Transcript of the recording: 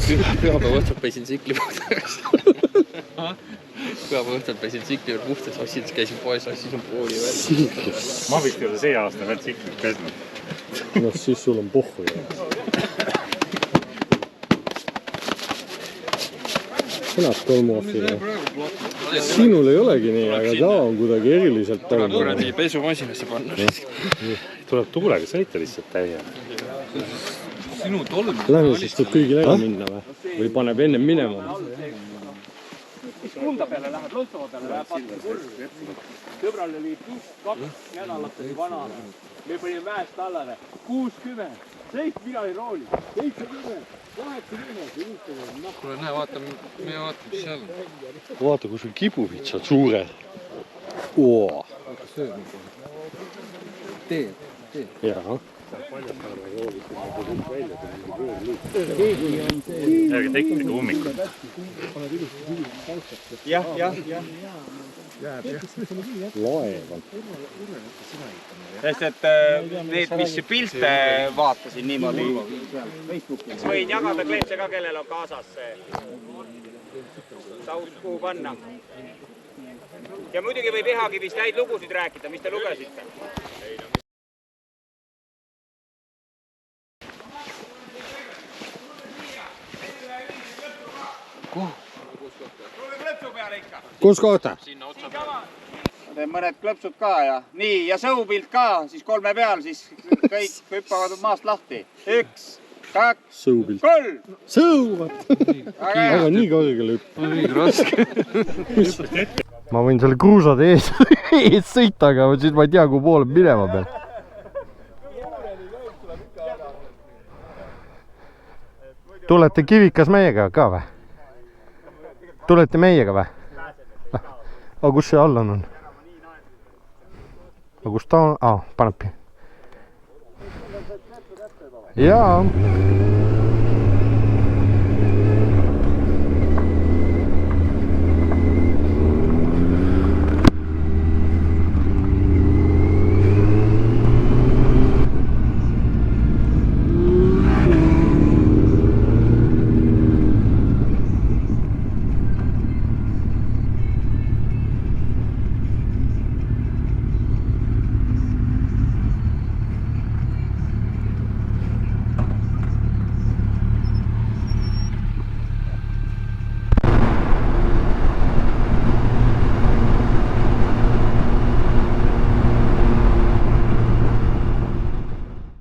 Pühapäeva õhtul pesin tsikli puhtaks. Pühapäeva õhtul pesin tsikli puhtaks, käisin poes, assin pooli veel. Ma vist ei ole see aasta veel tsiklit pesnud. No siis sul on pohhu ju. Sõnad tolmuohvile. Sinul ei olegi nii, aga ta on kuidagi eriliselt tuleb kuradi pesumasinasse panna. Tuleb tuulega sõita lihtsalt täie. Sinu tolm. Lähme siis tuleb kõigil ära minna või paneb ennem minema. Mis kunda peale läheb, Lontova peale läheb sõbral oli 2 nädalat oli vana. Me panime mäest allale 60, 7 mina ei rooli, 70, 80. Kuule, näe, vaata, me vaatame, mis seal on. Vaata, kui sul kibuvitsad suured. Oo. Tee. Jaa. Ärge tekkige ummikul. Jah. Laev on. Sest et need, mis pilte vaatasin niimoodi, siis võin jagada kleepse ka, kellel on kaasas see taust kuhu panna. Ja muidugi võib Ihagivist häid lugusid rääkida, mis te lugesite. Kus kohta? Teen mõned klõpsud ka ja nii, ja sõupilt ka, siis 3 peal, siis kõik hüppavad maast lahti. 1, 2, Sõupilt. 3. Sõuvad! Aga nii kõrgele hüpp. Õige raske. Ma võin selle kruusade ees sõita, aga siis ma ei tea, kuhu poole minema peal. Tulete Kivikas meiega ka või? Tulete meiega või? Aga kus see all on? Aga kus ta on? Panebki. Jaa.